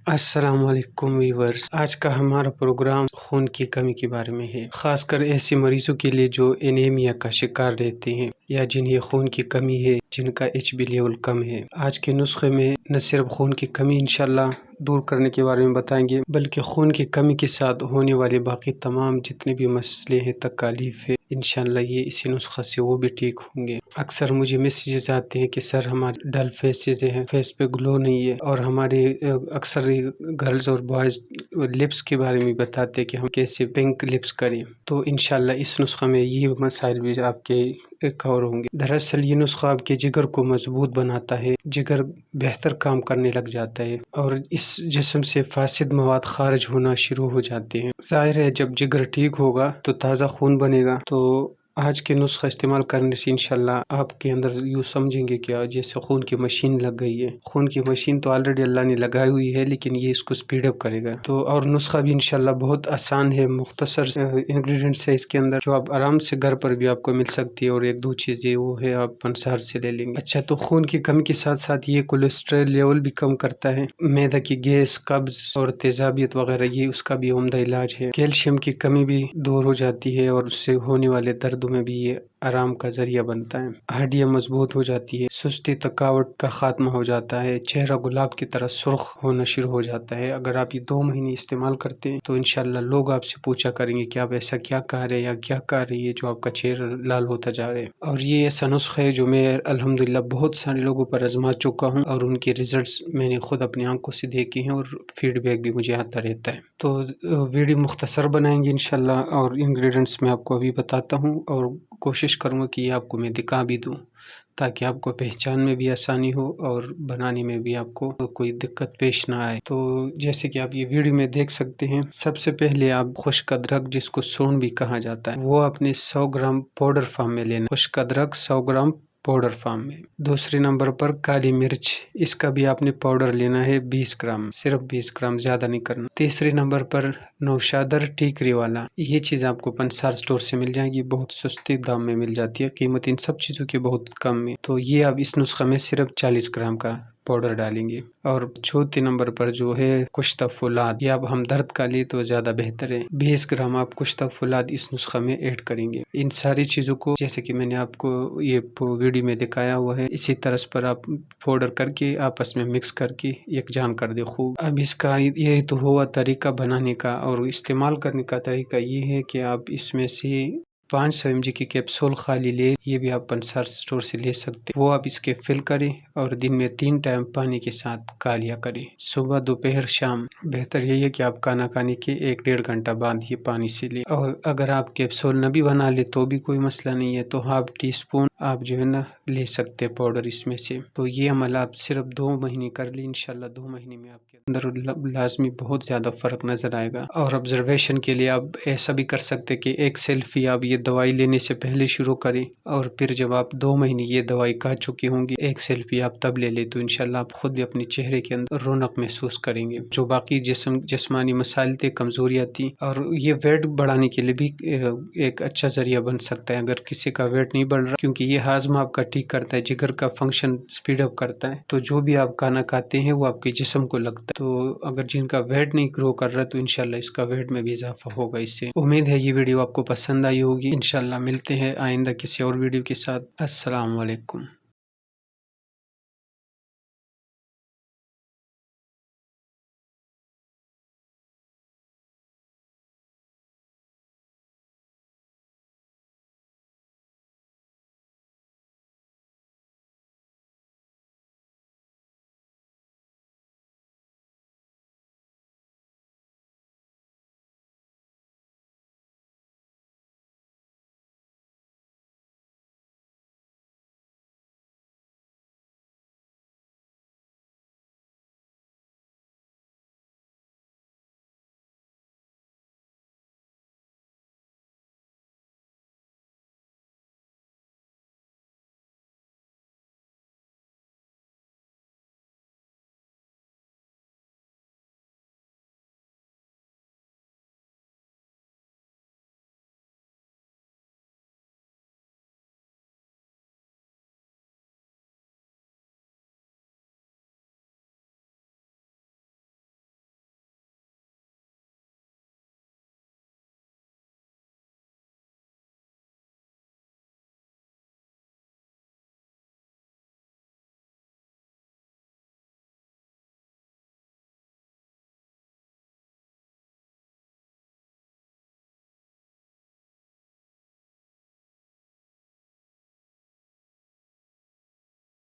السلام علیکم ویورز، آج کا ہمارا پروگرام خون کی کمی کے بارے میں ہے، خاص کر ایسے مریضوں کے لیے جو انیمیا کا شکار رہتے ہیں یا جنہیں خون کی کمی ہے، جن کا ایچ بی لیول کم ہے۔ آج کے نسخے میں نہ صرف خون کی کمی انشاءاللہ دور کرنے کے بارے میں بتائیں گے، بلکہ خون کی کمی کے ساتھ ہونے والے باقی تمام جتنے بھی مسئلے ہیں، تکالیف ہے، انشاءاللہ یہ اسی نسخہ سے وہ بھی ٹھیک ہوں گے۔ اکثر مجھے میسیجز آتے ہیں کہ سر ہمارے ڈل فیسز ہیں، فیس پہ گلو نہیں ہے، اور ہمارے اکثر گرلز اور بوائز لپس کے بارے میں بتاتے ہیں کہ ہم کیسے پنک لپس کریں۔ تو انشاءاللہ اس نسخہ میں یہ مسائل بھی آپ کے کور ہوں گے۔ دراصل یہ نسخہ آپ کے جگر کو مضبوط بناتا ہے، جگر بہتر کام کرنے لگ جاتا ہے اور اس جسم سے فاسد مواد خارج ہونا شروع ہو جاتے ہیں۔ ظاہر ہے جب جگر ٹھیک ہوگا تو تازہ خون بنے گا۔ تو آج کے نسخہ استعمال کرنے سے انشاءاللہ آپ کے اندر یوں سمجھیں گے کہ جیسے خون کی مشین لگ گئی ہے۔ خون کی مشین تو آلریڈی اللہ نے لگائی ہوئی ہے، لیکن یہ اس کو سپیڈ اپ کرے گا۔ تو اور نسخہ بھی انشاءاللہ بہت آسان ہے، مختصر انگریڈینٹس ہے اس کے اندر، جو آپ آرام سے گھر پر بھی آپ کو مل سکتی ہے، اور ایک دو چیز یہ وہ ہے آپ پنسار سے لے لیں گے۔ اچھا، تو خون کی کمی کے ساتھ ساتھ یہ کولیسٹرول لیول بھی کم کرتا ہے، معدہ کی گیس، قبض اور تیزابیت وغیرہ یہ اس کا بھی عمدہ علاج ہے۔ کیلشیم کی کمی بھی دور ہو جاتی ہے اور اس سے ہونے والے دردوں میں بھی یہ آرام کا ذریعہ بنتا ہے۔ ہڈیاں مضبوط ہو جاتی ہے، سستی تھکاوٹ کا خاتمہ ہو جاتا ہے، چہرہ گلاب کی طرح سرخ ہونا شروع ہو جاتا ہے۔ اگر آپ یہ 2 مہینے استعمال کرتے ہیں تو انشاءاللہ لوگ آپ سے پوچھا کریں گے کہ آپ ایسا کیا کہہ رہے ہیں یا کیا کہہ رہی ہے جو آپ کا چہرہ لال ہوتا جا رہا ہے۔ اور یہ ایسا نسخہ ہے جو میں الحمدللہ بہت سارے لوگوں پر آزما چکا ہوں، اور ان کے ریزلٹس میں نے خود اپنی آنکھوں سے دیکھے ہیں، اور فیڈ بیک بھی مجھے آتا رہتا ہے۔ تو ویڈیو مختصر بنائیں گے انشاءاللہ، اور انگریڈینٹس میں آپ کو ابھی بتاتا ہوں، اور کوشش کروں گا کہ یہ آپ کو میں دکھا بھی دوں تاکہ آپ کو پہچان میں بھی آسانی ہو اور بنانے میں بھی آپ کو کوئی دقت پیش نہ آئے۔ تو جیسے کہ آپ یہ ویڈیو میں دیکھ سکتے ہیں، سب سے پہلے آپ خشک ادرک، جس کو سون بھی کہا جاتا ہے، وہ اپنے 100 گرام پاؤڈر فارم میں لینا۔ خشک ادرک 100 گرام پاؤڈر فارم میں۔ دوسرے نمبر پر کالی مرچ، اس کا بھی آپ نے پاؤڈر لینا ہے 20 گرام، صرف 20 گرام، زیادہ نہیں کرنا۔ تیسرے نمبر پر نوشادر ٹیکری والا، یہ چیز آپ کو پنسار سٹور سے مل جائے گی، بہت سستے دام میں مل جاتی ہے، قیمت ان سب چیزوں کی بہت کم ہے۔ تو یہ آپ اس نسخہ میں صرف 40 گرام کا پاؤڈر ڈالیں گے۔ اور چوتھے نمبر پر جو ہے کشتہ فولاد، یہ اب ہمدرد کا لیے تو زیادہ بہتر ہے، 20 گرام آپ کشتہ فولاد اس نسخہ میں ایڈ کریں گے۔ ان ساری چیزوں کو جیسے کہ میں نے آپ کو یہ ویڈیو میں دکھایا ہوا ہے، اسی طرح پر آپ پاؤڈر کر کے آپس میں مکس کر کے یکجان کر دے خوب۔ اب اس کا یہ تو ہوا طریقہ بنانے کا، اور استعمال کرنے کا طریقہ یہ ہے کہ آپ اس میں سے 500 mg کی کیپسول خالی لے، یہ بھی آپ پنسار سٹور سے لے سکتے، وہ آپ اس کے فل کریں اور دن میں 3 ٹائم پانی کے ساتھ کھا لیا کریں، صبح، دوپہر، شام۔ بہتر یہی ہے کہ آپ کھانا کھانے کے 1-1.5 گھنٹہ بعد یہ پانی سے لیں۔ اور اگر آپ کیپسول نہ بھی بنا لے تو بھی کوئی مسئلہ نہیں ہے، تو ½ ٹی اسپون آپ جو ہے نا لے سکتے پاؤڈر اس میں سے۔ تو یہ عمل آپ صرف 2 مہینے کر لیں، انشاءاللہ 2 مہینے میں آپ کے اندر لازمی بہت زیادہ فرق نظر آئے گا۔ اور آبزرویشن کے لیے آپ ایسا بھی کر سکتے کہ ایک سیلفی آپ یہ دوائی لینے سے پہلے شروع کریں، اور پھر جب آپ 2 مہینے یہ دوائی کھا چکے ہوں گے، ایک سیلفی آپ تب لے لیں، تو انشاءاللہ آپ خود بھی اپنے چہرے کے اندر رونق محسوس کریں گے۔ جو باقی جسمانی مسائل تھے، کمزوریاں تھیں، اور یہ ویٹ بڑھانے کے لیے بھی ایک اچھا ذریعہ بن سکتا ہے اگر کسی کا ویٹ نہیں بڑھ رہا، کیونکہ یہ ہاضمہ آپ کا ٹھیک کرتا ہے، جگر کا فنکشن سپیڈ اپ کرتا ہے، تو جو بھی آپ کھانا کھاتے ہیں وہ آپ کے جسم کو لگتا ہے۔ تو اگر جن کا ویٹ نہیں گرو کر رہا تو انشاءاللہ اس کا ویٹ میں بھی اضافہ ہوگا اس سے۔ امید ہے یہ ویڈیو آپ کو پسند آئی ہوگی، انشاءاللہ ملتے ہیں آئندہ کسی اور ویڈیو کے ساتھ۔ السلام علیکم۔